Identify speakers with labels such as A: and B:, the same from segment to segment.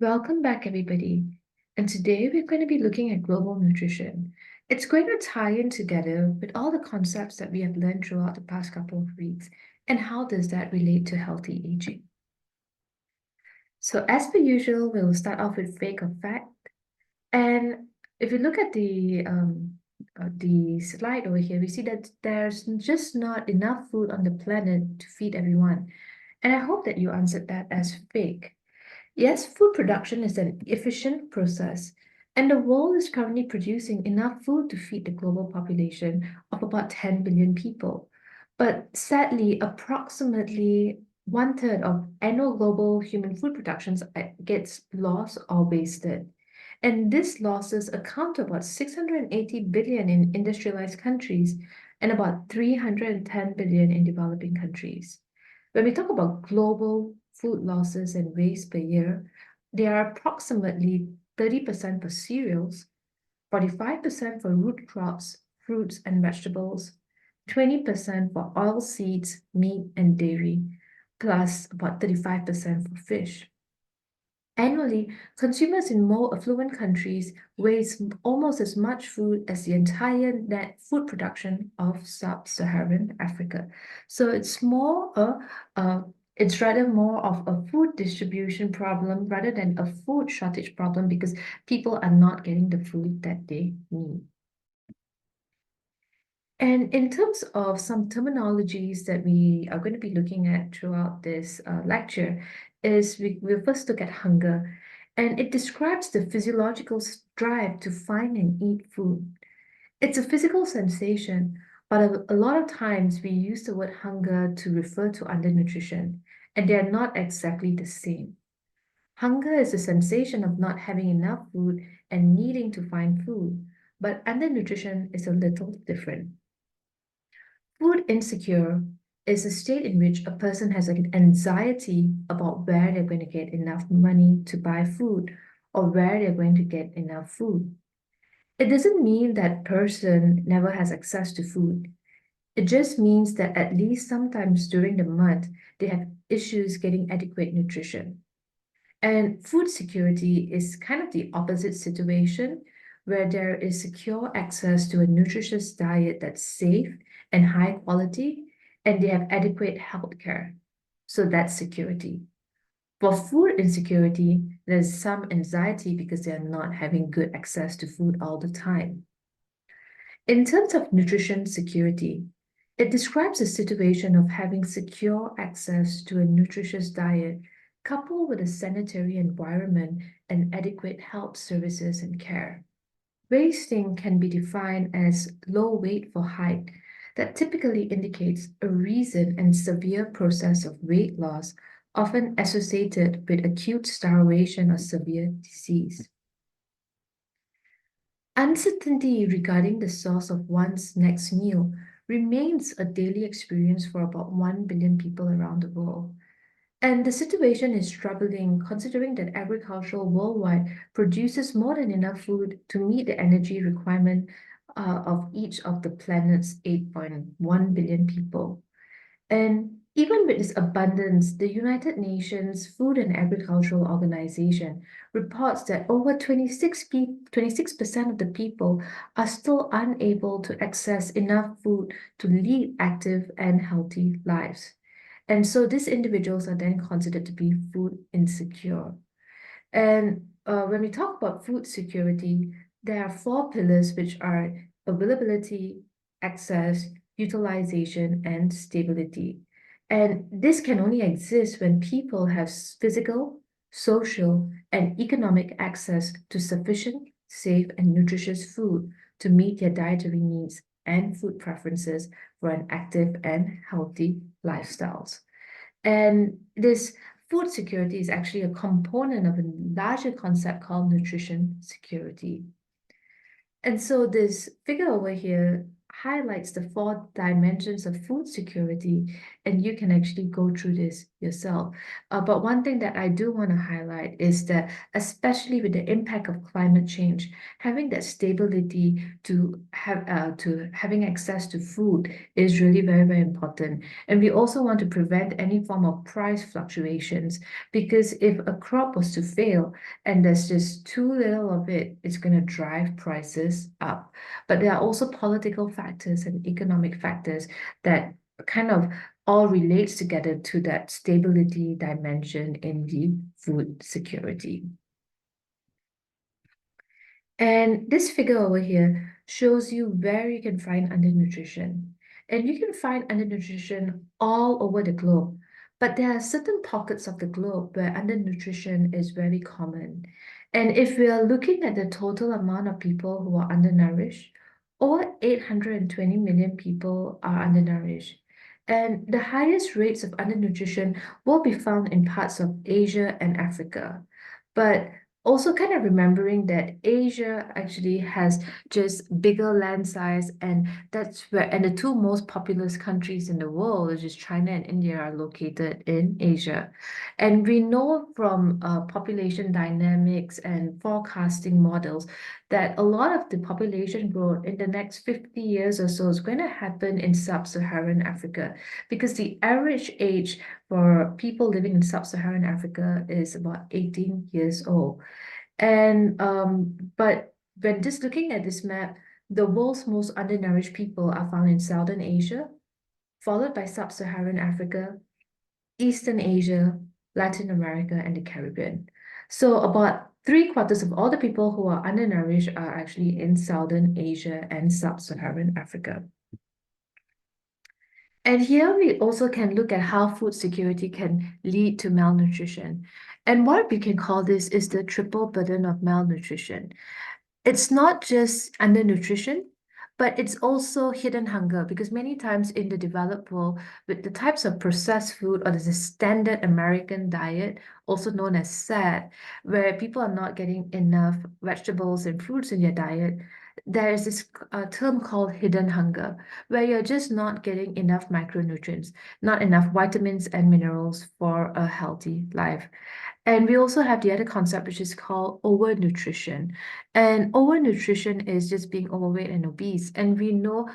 A: Welcome back, everybody. And today we're going to be looking at global nutrition. It's going to tie in together with all the concepts that we have learned throughout the past couple of weeks. And how does that relate to healthy aging? So, as per usual, we'll start off with fake or fact. And if you look at the slide over here, we see that there's just not enough food on the planet to feed everyone. And I hope that you answered that as fake. Yes, food production is an efficient process, and the world is currently producing enough food to feed the global population of about 10 billion people. But sadly, approximately one third of annual global human food productions gets lost or wasted. And these losses account to about 680 billion in industrialized countries and about 310 billion in developing countries. When we talk about global food losses and waste per year, they are approximately 30% for cereals, 45% for root crops, fruits and vegetables, 20% for oil seeds, meat and dairy, plus about 35% for fish. Annually, consumers in more affluent countries waste almost as much food as the entire net food production of sub-Saharan Africa. So it's rather more of a food distribution problem rather than a food shortage problem because people are not getting the food that they need. And in terms of some terminologies that we are going to be looking at throughout this lecture, we'll first look at hunger, and it describes the physiological drive to find and eat food. It's a physical sensation, but a lot of times we use the word hunger to refer to undernutrition, and they are not exactly the same. Hunger is a sensation of not having enough food and needing to find food, but undernutrition is a little different. Food insecure is a state in which a person has an anxiety about where they're going to get enough money to buy food or where they're going to get enough food. It doesn't mean that person never has access to food. It just means that at least sometimes during the month, they have issues getting adequate nutrition. And food security is kind of the opposite situation where there is secure access to a nutritious diet that's safe and high quality, and they have adequate health care. So that's security. For food insecurity, there's some anxiety because they are not having good access to food all the time. In terms of nutrition security, it describes a situation of having secure access to a nutritious diet coupled with a sanitary environment and adequate health services and care. Wasting can be defined as low weight for height that typically indicates a recent and severe process of weight loss, often associated with acute starvation or severe disease. Uncertainty regarding the source of one's next meal remains a daily experience for about 1 billion people around the world. And the situation is troubling considering that agriculture worldwide produces more than enough food to meet the energy requirement of each of the planet's 8.1 billion people. And even with this abundance, the United Nations Food and Agricultural Organization reports that over 26% of the people are still unable to access enough food to lead active and healthy lives. And so these individuals are then considered to be food insecure. And when we talk about food security, there are four pillars which are availability, access, utilization, and stability. And this can only exist when people have physical, social, and economic access to sufficient, safe, and nutritious food to meet their dietary needs and food preferences for an active and healthy lifestyles. And this food security is actually a component of a larger concept called nutrition security. And so this figure over here highlights the four dimensions of food security, and you can actually go through this yourself. But one thing that I do want to highlight is that, especially with the impact of climate change, having that stability to having access to food is really very, very important. And we also want to prevent any form of price fluctuations, because if a crop was to fail and there's just too little of it, it's going to drive prices up. But there are also political factors and economic factors that kind of all relates together to that stability dimension in the food security. And this figure over here shows you where you can find undernutrition. And you can find undernutrition all over the globe. But there are certain pockets of the globe where undernutrition is very common. And if we are looking at the total amount of people who are undernourished, over 820 million people are undernourished. And the highest rates of undernutrition will be found in parts of Asia and Africa. But also kind of remembering that Asia actually has just bigger land size, and the two most populous countries in the world, which is China and India, are located in Asia. And we know from population dynamics and forecasting models that a lot of the population growth in the next 50 years or so is going to happen in sub-Saharan Africa, because the average age for people living in sub-Saharan Africa is about 18 years old. And but when just looking at this map, the world's most undernourished people are found in Southern Asia, followed by Sub-Saharan Africa, Eastern Asia, Latin America, and the Caribbean. So about three-quarters of all the people who are undernourished are actually in Southern Asia and Sub-Saharan Africa. And here we also can look at how food security can lead to malnutrition. And what we can call this is the triple burden of malnutrition. It's not just undernutrition, but it's also hidden hunger, because many times in the developed world, with the types of processed food or the standard American diet, also known as SAD, where people are not getting enough vegetables and fruits in their diet, there is this term called hidden hunger, where you're just not getting enough micronutrients, not enough vitamins and minerals for a healthy life. And we also have the other concept, which is called overnutrition. And overnutrition is just being overweight and obese. And we know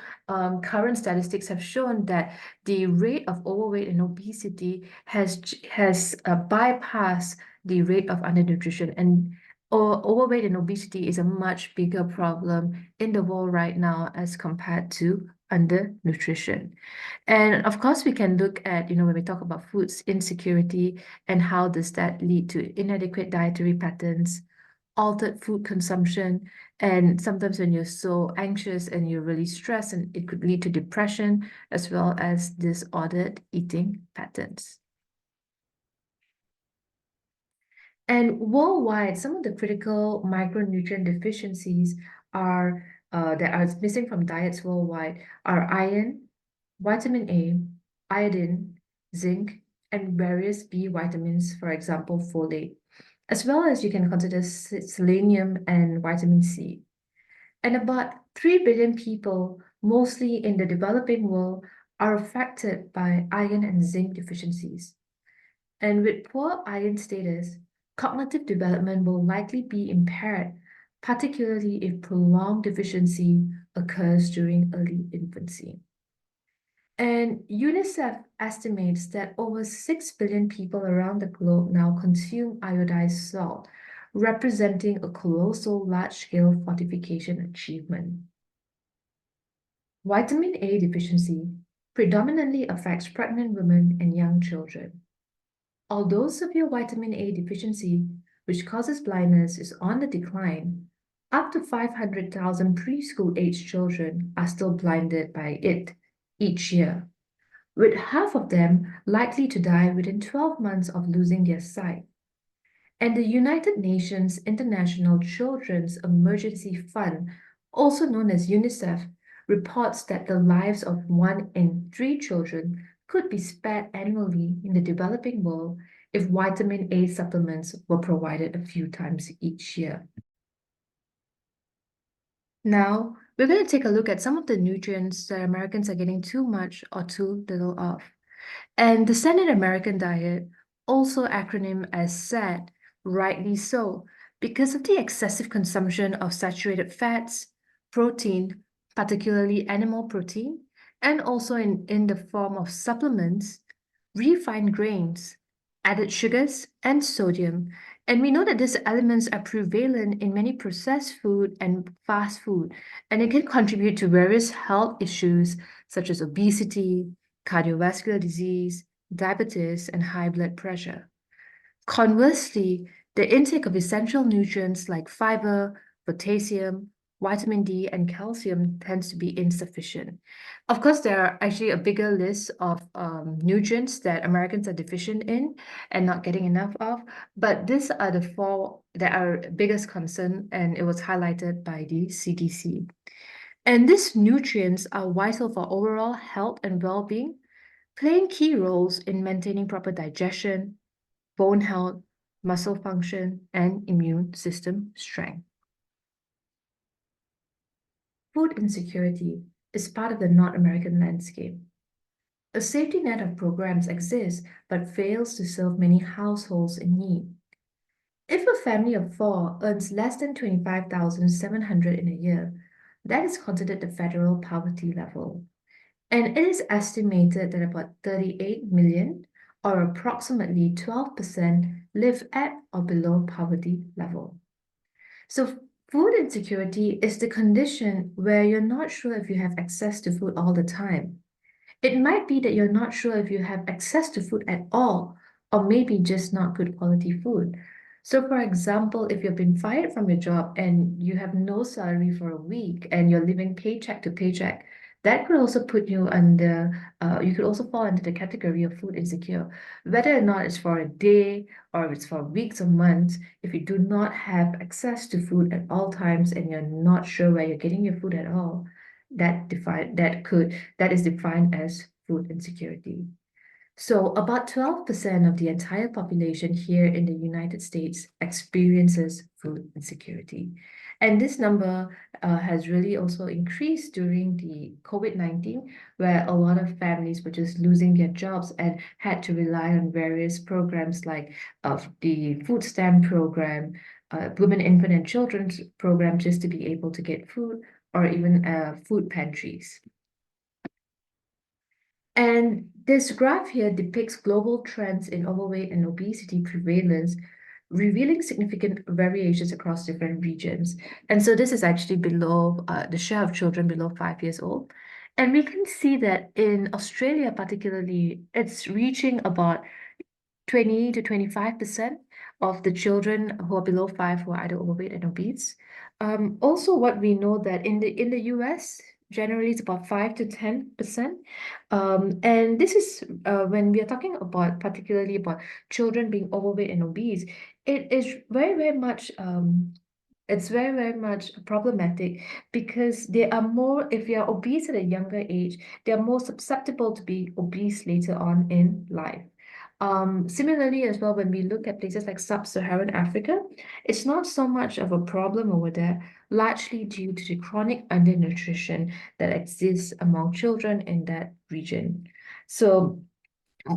A: current statistics have shown that the rate of overweight and obesity has bypassed the rate of undernutrition. And overweight and obesity is a much bigger problem in the world right now as compared to undernutrition. And of course, we can look at, when we talk about foods insecurity and how does that lead to inadequate dietary patterns, altered food consumption, and sometimes when you're so anxious and you're really stressed, and it could lead to depression as well as disordered eating patterns. And worldwide, some of the critical micronutrient deficiencies that are missing from diets worldwide are iron, vitamin A, iodine, zinc, and various B vitamins, for example, folate, as well as you can consider selenium and vitamin C. And about 3 billion people, mostly in the developing world, are affected by iron and zinc deficiencies. And with poor iron status, cognitive development will likely be impaired, particularly if prolonged deficiency occurs during early infancy. And UNICEF estimates that over 6 billion people around the globe now consume iodized salt, representing a colossal large-scale fortification achievement. Vitamin A deficiency predominantly affects pregnant women and young children. Although severe vitamin A deficiency, which causes blindness, is on the decline, up to 500,000 preschool-aged children are still blinded by it each year, with half of them likely to die within 12 months of losing their sight. And the United Nations International Children's Emergency Fund, also known as UNICEF, reports that the lives of 1 in 3 children could be spared annually in the developing world if vitamin A supplements were provided a few times each year. Now, we're going to take a look at some of the nutrients that Americans are getting too much or too little of. And the standard American diet, also acronym as SAD, rightly so, because of the excessive consumption of saturated fats, protein, particularly animal protein, and also in the form of supplements, refined grains, added sugars, and sodium. And we know that these elements are prevalent in many processed food and fast food, and it can contribute to various health issues such as obesity, cardiovascular disease, diabetes, and high blood pressure. Conversely, the intake of essential nutrients like fiber, potassium, vitamin D, and calcium tends to be insufficient. Of course, there are actually a bigger list of nutrients that Americans are deficient in and not getting enough of, but these are the four that are biggest concern, and it was highlighted by the CDC. And these nutrients are vital for overall health and well-being, playing key roles in maintaining proper digestion, bone health, muscle function, and immune system strength. Food insecurity is part of the North American landscape. A safety net of programs exists but fails to serve many households in need. If a family of four earns less than 25,700 in a year, that is considered the federal poverty level. And it is estimated that about 38 million, or approximately 12%, live at or below poverty level. So food insecurity is the condition where you're not sure if you have access to food all the time. It might be that you're not sure if you have access to food at all, or maybe just not good quality food. So, for example, if you've been fired from your job and you have no salary for a week and you're living paycheck to paycheck, that could also put you under, you could also fall into the category of food insecure. Whether or not it's for a day or if it's for weeks or months, if you do not have access to food at all times and you're not sure where you're getting your food at all, that is defined as food insecurity. So about 12% of the entire population here in the United States experiences food insecurity. And this number has really also increased during the COVID-19, where a lot of families were just losing their jobs and had to rely on various programs like the food stamp program, Women, Infant, and Children's program just to be able to get food, or even food pantries. And this graph here depicts global trends in overweight and obesity prevalence, revealing significant variations across different regions. And so this is actually below the share of children below 5 years old. And we can see that in Australia, particularly, it's reaching about 20 to 25% of the children who are below five who are either overweight and obese. Also, what we know that in the US, generally it's about 5 to 10%. And this is when we are talking about particularly about children being overweight and obese, it is very much it's very much problematic because they are more, if you're obese at a younger age, they're more susceptible to be obese later on in life. Similarly, as well, when we look at places like sub-Saharan Africa, it's not so much of a problem over there, largely due to the chronic undernutrition that exists among children in that region. So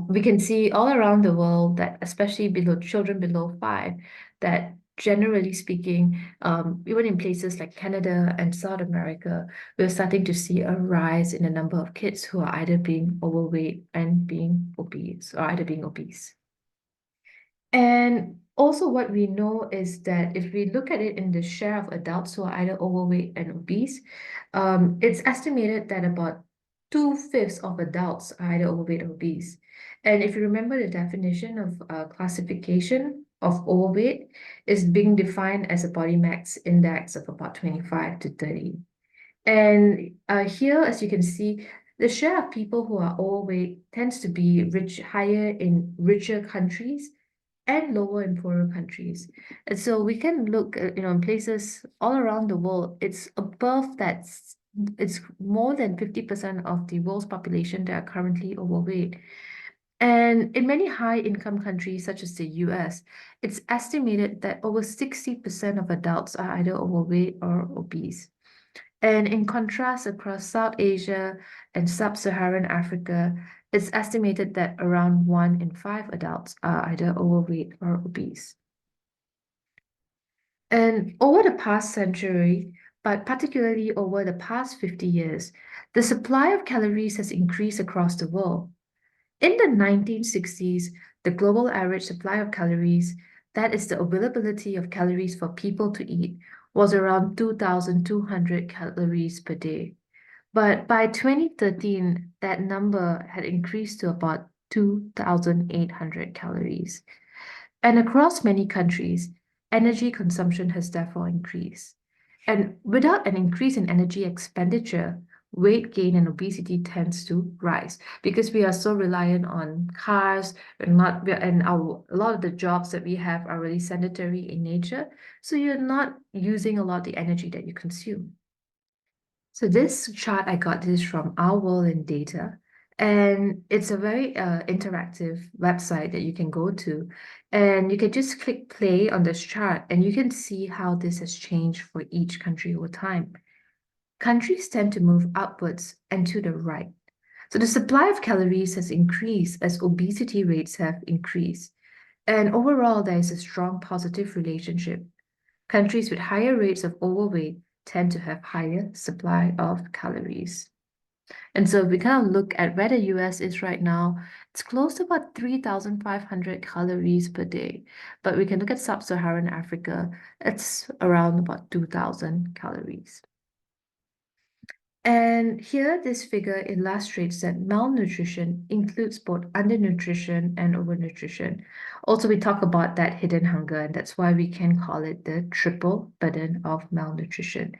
A: we can see all around the world that, especially below children below five, that generally speaking, even in places like Canada and South America, we're starting to see a rise in the number of kids who are either being overweight and being obese, or either being obese. And also what we know is that if we look at it in the share of adults who are either overweight and obese, it's estimated that about 2/5 of adults are either overweight or obese. And if you remember the definition of classification of overweight is being defined as a body mass index of about 25 to 30. And here, as you can see, the share of people who are overweight tends to be higher in richer countries and lower in poorer countries. And so we can look, in places all around the world, it's above that, it's more than 50% of the world's population that are currently overweight. And in many high-income countries, such as the US, it's estimated that over 60% of adults are either overweight or obese. And in contrast, across South Asia and Sub-Saharan Africa, It's estimated that around 1 in 5 adults are either overweight or obese. And over the past century, but particularly over the past 50 years, the supply of calories has increased across the world. In the 1960s, the global average supply of calories, that is the availability of calories for people to eat, was around 2,200 calories per day. But by 2013, that number had increased to about 2,800 calories. And across many countries, energy consumption has therefore increased. And without an increase in energy expenditure, weight gain and obesity tends to rise because we are so reliant on cars and not and a lot of the jobs that we have are really sedentary in nature. So you're not using a lot of the energy that you consume. So this chart, I got this from Our World in Data, and it's a very interactive website that you can go to, and you can just click play on this chart, and you can see how this has changed for each country over time. Countries tend to move upwards and to the right. So the supply of calories has increased as obesity rates have increased. And overall, there is a strong positive relationship. Countries with higher rates of overweight tend to have higher supply of calories. And so if we kind of look at where the US is right now, it's close to about 3,500 calories per day. But we can look at sub-Saharan Africa, it's around about 2,000 calories. And here, this figure illustrates that malnutrition includes both undernutrition and overnutrition. Also, we talk about that hidden hunger, and that's why we can call it the triple burden of malnutrition.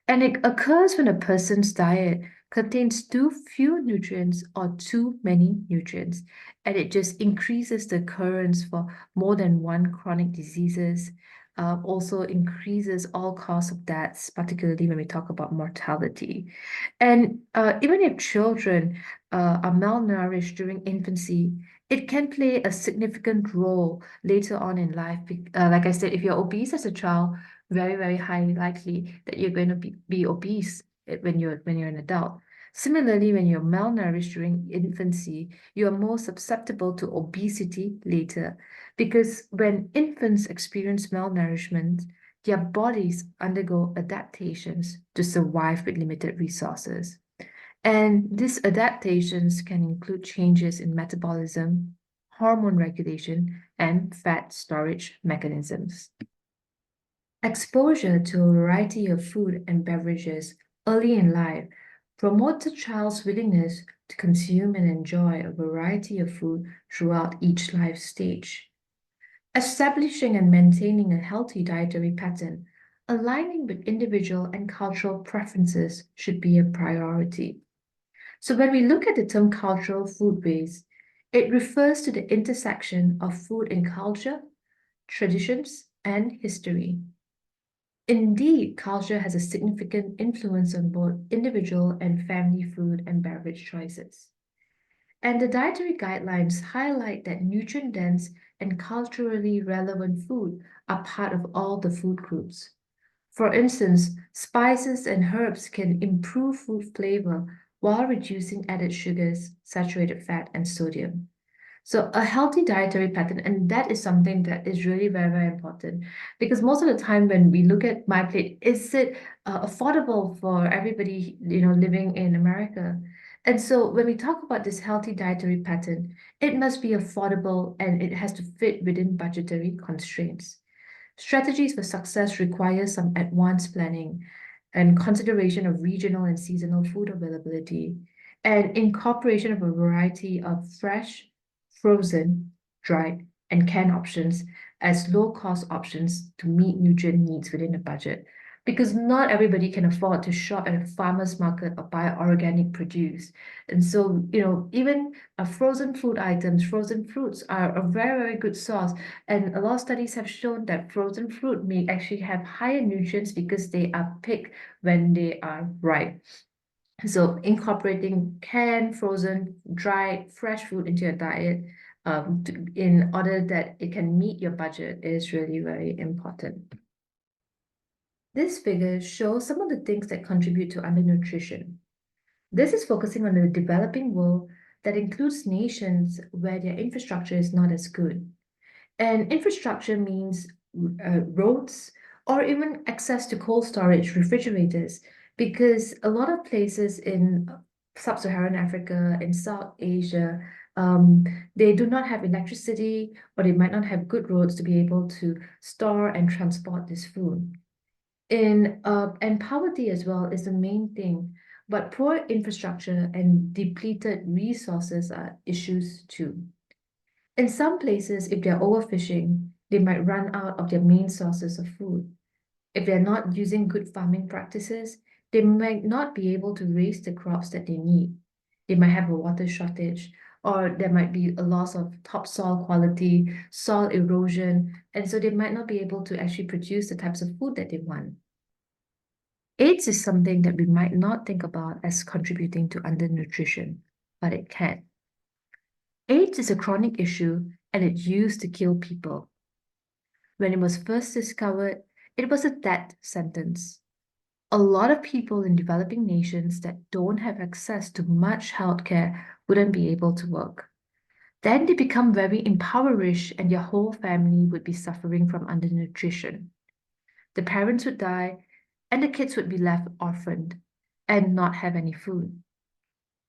A: And it occurs when a person's diet contains too few nutrients or too many nutrients, and it just increases the occurrence for more than one chronic diseases. Also increases all cause of deaths, particularly when we talk about mortality. And even if children are malnourished during infancy, it can play a significant role later on in life. Like I said, if you're obese as a child, very, very highly likely that you're going to be obese when you're an adult. Similarly, when you're malnourished during infancy, you are more susceptible to obesity later because when infants experience malnourishment, their bodies undergo adaptations to survive with limited resources. And these adaptations can include changes in metabolism, hormone regulation, and fat storage mechanisms. Exposure to a variety of food and beverages early in life promotes a child's willingness to consume and enjoy a variety of food throughout each life stage. Establishing and maintaining a healthy dietary pattern, aligning with individual and cultural preferences should be a priority. So when we look at the term cultural food waste, it refers to the intersection of food and culture, traditions, and history. Indeed, culture has a significant influence on both individual and family food and beverage choices. And the dietary guidelines highlight that nutrient-dense and culturally relevant food are part of all the food groups. For instance, spices and herbs can improve food flavor while reducing added sugars, saturated fat, and sodium. So a healthy dietary pattern, and that is something that is really very, very important because most of the time when we look at my plate, is it affordable for everybody, living in America? And so when we talk about this healthy dietary pattern, it must be affordable and it has to fit within budgetary constraints. Strategies for success require some advanced planning and consideration of regional and seasonal food availability and incorporation of a variety of fresh, frozen, dried, and canned options as low-cost options to meet nutrient needs within a budget. Because not everybody can afford to shop at a farmer's market or buy organic produce. And so, even frozen food items, frozen fruits are a very, very good source. And a lot of studies have shown that frozen fruit may actually have higher nutrients because they are picked when they are ripe. So incorporating canned, frozen, dried, fresh food into your diet in order that it can meet your budget is really very important. This figure shows some of the things that contribute to undernutrition. This is focusing on the developing world that includes nations where their infrastructure is not as good. And infrastructure means roads or even access to cold storage, refrigerators, because a lot of places in sub-Saharan Africa and South Asia, um, they do not have electricity or they might not have good roads to be able to store and transport this food. And poverty as well is the main thing, but poor infrastructure and depleted resources are issues too. In some places, if they're overfishing, they might run out of their main sources of food. If they're not using good farming practices, they might not be able to raise the crops that they need. They might have a water shortage, or there might be a loss of topsoil quality, soil erosion, and so they might not be able to actually produce the types of food that they want. AIDS is something that we might not think about as contributing to undernutrition, but it can. AIDS is a chronic issue and it used to kill people. When it was first discovered, it was a death sentence. A lot of people in developing nations that don't have access to much healthcare wouldn't be able to work. Then they become very impoverished and their whole family would be suffering from undernutrition. The parents would die and the kids would be left orphaned and not have any food.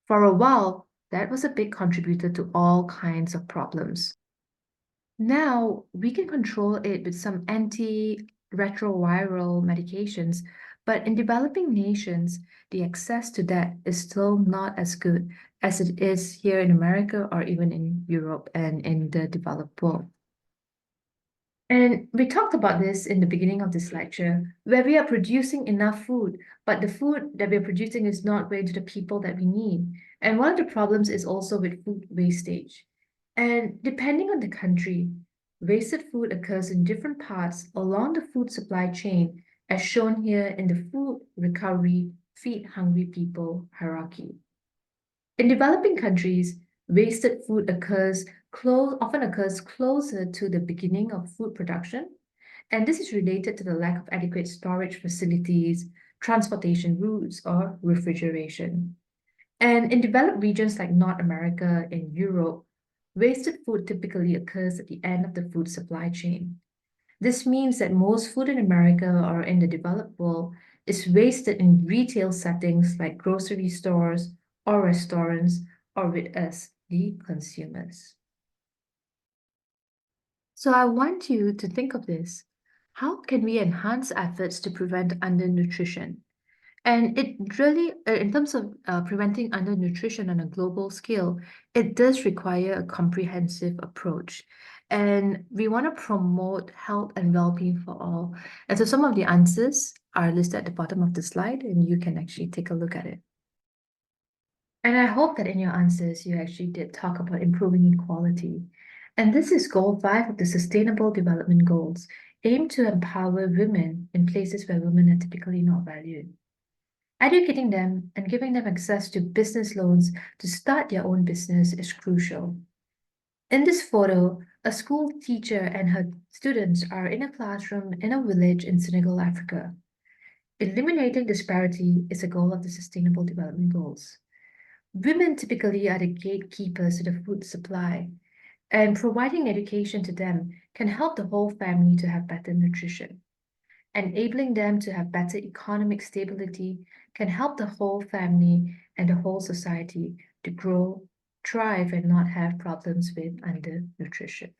A: For a while, that was a big contributor to all kinds of problems. Now, we can control it with some antiretroviral medications, but in developing nations, the access to that is still not as good as it is here in America or even in Europe and in the developed world. And we talked about this in the beginning of this lecture, where we are producing enough food, but the food that we're producing is not going to the people that we need. And one of the problems is also with food wastage. And depending on the country, wasted food occurs in different parts along the food supply chain, as shown here in the food recovery feed hungry people hierarchy. In developing countries, wasted food often occurs closer to the beginning of food production, and this is related to the lack of adequate storage facilities, transportation routes, or refrigeration. And in developed regions like North America and Europe, wasted food typically occurs at the end of the food supply chain. This means that most food in America or in the developed world is wasted in retail settings like grocery stores or restaurants or with us, the consumers. So I want you to think of this. How can we enhance efforts to prevent undernutrition? And it really, in terms of preventing undernutrition on a global scale, it does require a comprehensive approach. And we want to promote health and well-being for all. And so some of the answers are listed at the bottom of the slide, and you can actually take a look at it. And I hope that in your answers, you actually did talk about improving equality. And this is goal 5 of the Sustainable Development Goals, aim to empower women in places where women are typically not valued. Educating them and giving them access to business loans to start their own business is crucial. In this photo, a school teacher and her students are in a classroom in a village in Senegal, Africa. Eliminating disparity is a goal of the Sustainable Development Goals. Women typically are the gatekeepers to the food supply, and providing education to them can help the whole family to have better nutrition. Enabling them to have better economic stability can help the whole family and the whole society to grow, thrive, and not have problems with undernutrition.